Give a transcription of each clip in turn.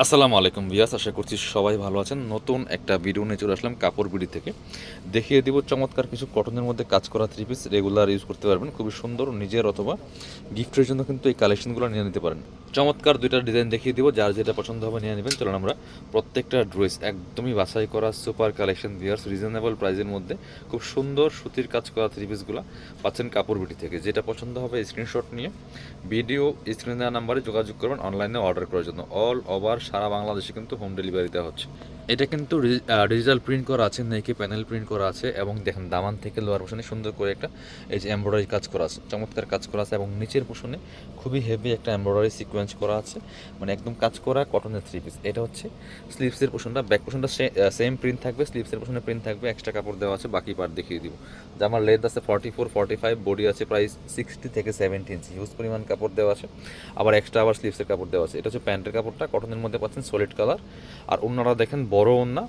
আসসালামু আলাইকুম ভিউয়ার্স, আশা করছি সবাই ভালো আছেন। নতুন একটা ভিডিও নিয়ে চলে আসলাম কাপড় বিডি থেকে। দেখিয়ে দিব চমৎকার কিছু কটনের মধ্যে কাজ করা থ্রি পিস, রেগুলার ইউজ করতে পারবেন। খুবই সুন্দর, নিজের অথবা গিফটের জন্য কিন্তু এই কালেকশনগুলো নিয়ে নিতে পারেন। চমৎকার দুইটা ডিজাইন দেখিয়ে দিব, যার যেটা পছন্দ হবে নিয়ে নেবেন। চলুন আমরা প্রত্যেকটা ড্রেস একদমই বাছাই করা সুপার কালেকশন ভিউয়ার্স, রিজনেবল প্রাইসের মধ্যে খুব সুন্দর সুতির কাজ করা থ্রি পিসগুলো পাচ্ছেন কাপড় বিডি থেকে। যেটা পছন্দ হবে স্ক্রিনশট নিয়ে ভিডিও স্ক্রিনে দেওয়া নাম্বারে যোগাযোগ করবেন অনলাইনে অর্ডার করার জন্য। অল ওভার সারা বাংলাদেশে কিন্তু হোম ডেলিভারি দেওয়া হচ্ছে। এটা কিন্তু ডিজিটাল প্রিন্ট করা আছে, নেকে প্যানেল প্রিন্ট করা আছে, এবং দেখেন দামান থেকে লোয়ার পোর্শনে সুন্দর করে একটা এই যে এমব্রয়ডারি কাজ করা আছে, চমৎকার কাজ করা আছে, এবং নিচের পোর্শনে খুবই হেভি একটা এমব্রয়ডারি সিকোয়েন্স করা আছে, মানে একদম কাজ করা কটনের থ্রি পিস। এটা হচ্ছে স্লিভসের পোর্শনটা, ব্যাক পোর্শনটা সেম প্রিন্ট থাকবে, স্লিভসের পোর্শনে প্রিন্ট থাকবে, এক্সট্রা কাপড় দেওয়া আছে। বাকি পার্ট দেখিয়ে দিব। জামার লেন্থ আছে 44-45, বডি আছে প্রায় 60 থেকে 70 ইঞ্চি, হিউজ পরিমাণ কাপড় দেওয়া আছে, আবার এক্সট্রা আবার স্লিভসের কাপড় দেওয়া আছে। এটা হচ্ছে প্যান্টের কাপড়টা, কটনের মধ্যে পাচ্ছেন সলিড কালার। আর ওন্নাটা দেখেন বড় ওন্না,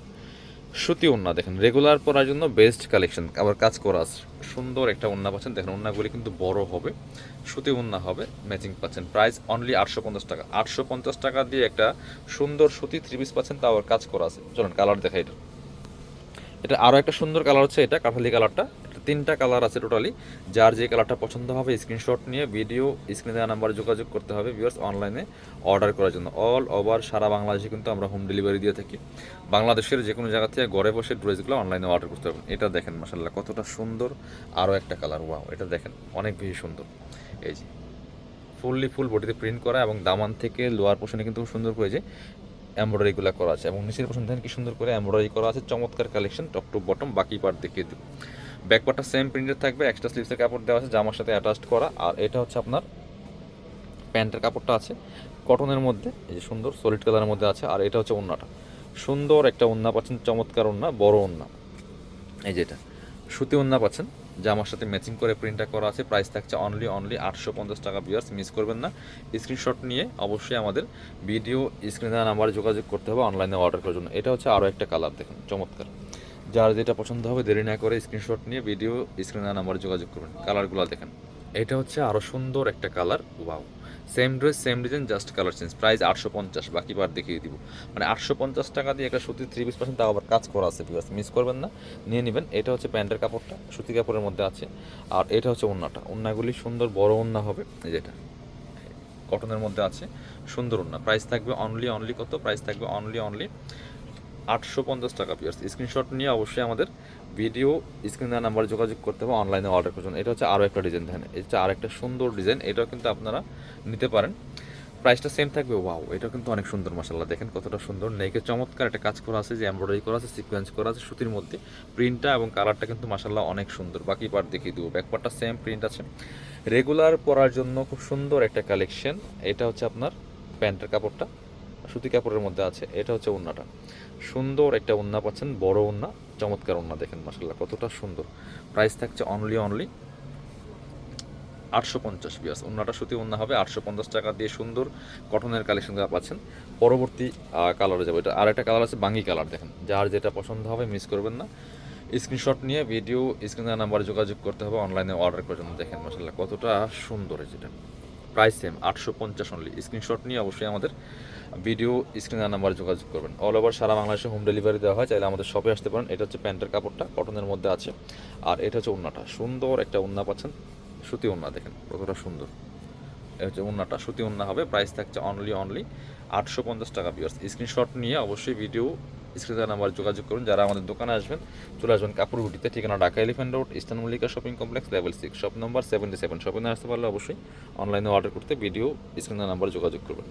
সুতি ওন্না, দেখেন রেগুলার পরার জন্য বেস্ট কালেকশন। আবার কাজ করা আছে, সুন্দর একটা ওন্না পাচ্ছেন। দেখেন ওন্নাগুলি কিন্তু বড় হবে, সুতি ওন্না হবে, ম্যাচিং পাচ্ছেন। প্রাইস অনলি 850 টাকা। 850 টাকা দিয়ে একটা সুন্দর সুতি থ্রি পিস পাচ্ছেন, তাও আবার কাজ করা আছে। চলুন কালার দেখাই। এটা আরও একটা সুন্দর কালার হচ্ছে এটা কাঠালি কালারটা। এটা তিনটা কালার আছে টোটালি। যার যে কালারটা পছন্দ হবে স্ক্রিনশট নিয়ে ভিডিও স্ক্রিনে দেওয়া নাম্বারে যোগাযোগ করতে হবে ভিউয়ার্স অনলাইনে অর্ডার করার জন্য। অল ওভার সারা বাংলাদেশে কিন্তু আমরা হোম ডেলিভারি দিয়ে থাকি। বাংলাদেশের যে কোনো জায়গা থেকে ঘরে বসে ড্রেসগুলো অনলাইনে অর্ডার করতে পারবেন। এটা দেখেন মাশাআল্লাহ কতটা সুন্দর। আরও একটা কালার, ওয়াও, এটা দেখেন অনেক বেশি সুন্দর। এই যে ফুল বডিতে প্রিন্ট করা, এবং দামান থেকে লোয়ার পোর্শনে কিন্তু সুন্দর করে যে এমব্রয়ডারিগুলো করা আছে, এবং নিচের পোর্শন দেখেন কি সুন্দর করে এমব্রয়ডারি করা আছে। চমৎকার কালেকশন, টপ টু বটম। বাকি পার্ট দেখিয়ে দেব। ব্যাক পার্টটা সেম প্রিন্টের থাকবে, এক্সট্রা স্লিভসের কাপড় দেওয়া আছে, জামার সাথে অ্যাটাচড করা। আর এটা হচ্ছে আপনার প্যান্টের কাপড়টা আছে কটনের মধ্যে, এই যে সুন্দর সলিড কালারের মধ্যে আছে। আর এটা হচ্ছে ওন্নাটা, সুন্দর একটা ওন্না পাচ্ছেন, চমৎকার ওন্না, বড় ওন্না। এই যে এটা সুতি ওন্না পাচ্ছেন, জামার সাথে ম্যাচিং করে প্রিন্টটা করা আছে। প্রাইস থাকছে অনলি 850 টাকা। ভিউয়ার্স মিস করবেন না। স্ক্রিনশট নিয়ে অবশ্যই আমাদের ভিডিও স্ক্রিনে দেওয়া নাম্বারে যোগাযোগ করতে হবে অনলাইনে অর্ডার করার জন্য। এটা হচ্ছে আরও একটা কালার, দেখুন চমৎকার। যার যেটা পছন্দ হবে দেরি না করে স্ক্রিনশট নিয়ে ভিডিও স্ক্রিনে দেওয়া নাম্বারে যোগাযোগ করবেন। কালারগুলো দেখেন, এটা হচ্ছে আরও সুন্দর একটা colour, wow. Same dress same design, just colour change. Price 850, বাকি বার দেখিয়ে দিব। মানে 850 টাকা দিয়ে একটা সুতির থ্রি পিস পাচ্ছেন, তাও আবার কাজ করা আছে। ভিউয়ার্স মিস করবেন না, নিয়ে নেবেন। এটা হচ্ছে প্যান্টের কাপড়টা, সুতি কাপড়ের মধ্যে আছে। আর এটা হচ্ছে ওন্নাটা, ওন্নাগুলি সুন্দর বড় ওন্না হবে, যেটা কটনের মধ্যে আছে, সুন্দর ওন্না। প্রাইস থাকবে অনলি কত? প্রাইস থাকবে অনলি 850 টাকা। ভিউয়ার্স স্ক্রিনশট নিয়ে অবশ্যই আমাদের ভিডিও স্ক্রিন দেওয়া নাম্বারে যোগাযোগ করতে হবে অনলাইনে অর্ডার করার জন্য। এটা হচ্ছে আরও একটা ডিজাইন, দেখেন এটা আরেকটা সুন্দর ডিজাইন, এটাও কিন্তু আপনারা নিতে পারেন। প্রাইসটা সেম থাকবে। ওয়াও, এটা কিন্তু অনেক সুন্দর মাশাআল্লাহ, দেখেন কতটা সুন্দর। নেকে চমৎকার একটা কাজ করা আছে, যে এমব্রয়ডারি করা আছে, সিকোয়েন্স করা আছে সুতির মধ্যে। প্রিন্টটা এবং কালারটা কিন্তু মাশাআল্লাহ অনেক সুন্দর। বাকি পার্ট দেখিয়ে দেবো। ব্যাক পার্টটা সেম প্রিন্ট আছে, রেগুলার পরার জন্য খুব সুন্দর একটা কালেকশন। এটা হচ্ছে আপনার প্যান্টের কাপড়টা, সুতি কাপড়ের মধ্যে আছে। এটা হচ্ছে ওন্নাটা, সুন্দর একটা ওন্না পাচ্ছেন, বড় ওন্না, চমৎকার ওন্না, দেখেন মাশাআল্লাহ কতটা সুন্দর। প্রাইস থাকছে অনলি 850। বিয়াস ওন্নাটা সুতি ওন্না হবে, 850 টাকা দিয়ে সুন্দর কটনের কালেকশন পাচ্ছেন। পরবর্তী কালারে যাবো। এটা আর একটা কালার আছে বাঙ্গি কালার, দেখেন যার যেটা পছন্দ হবে মিস করবেন না। স্ক্রিনশট নিয়ে ভিডিও স্ক্রিনের নাম্বারে যোগাযোগ করতে হবে অনলাইনে অর্ডার করার জন্য। দেখেন মাশাআল্লাহ কতটা সুন্দর। যেটা প্রাইস সেম 850 অনলি। স্ক্রিনশট নিয়ে অবশ্যই আমাদের ভিডিও স্ক্রিনের নাম্বারে যোগাযোগ করবেন। অল ওভার সারা বাংলাদেশে হোম ডেলিভারি দেওয়া হয়, চাইলে আমাদের শপে আসতে পারেন। এটা হচ্ছে প্যান্টের কাপড়টা, কটনের মধ্যে আছে। আর এটা হচ্ছে ওন্নাটা, সুন্দর একটা ওন্না পাচ্ছেন, সুতি ওন্না, দেখেন কতটা সুন্দর। এটা হচ্ছে ওন্নাটা, সুতি ওন্না হবে। প্রাইস থাকছে অনলি 850 টাকা। ভিউয়ার্স স্ক্রিনশট নিয়ে অবশ্যই ভিডিও স্ক্রিনের নাম্বার যোগাযোগ করুন। যারা আমাদের দোকানে আসবেন, চলে আসবেন কাপড় গুটিতে, ঠিকানা Dhaka elephant road, eastern Mallika shopping complex, level 6, shop number 77। শপে না আসতে পারলে অবশ্যই অনলাইনে অর্ডার করতে ভিডিও স্ক্রিনের নাম্বার যোগাযোগ করবেন।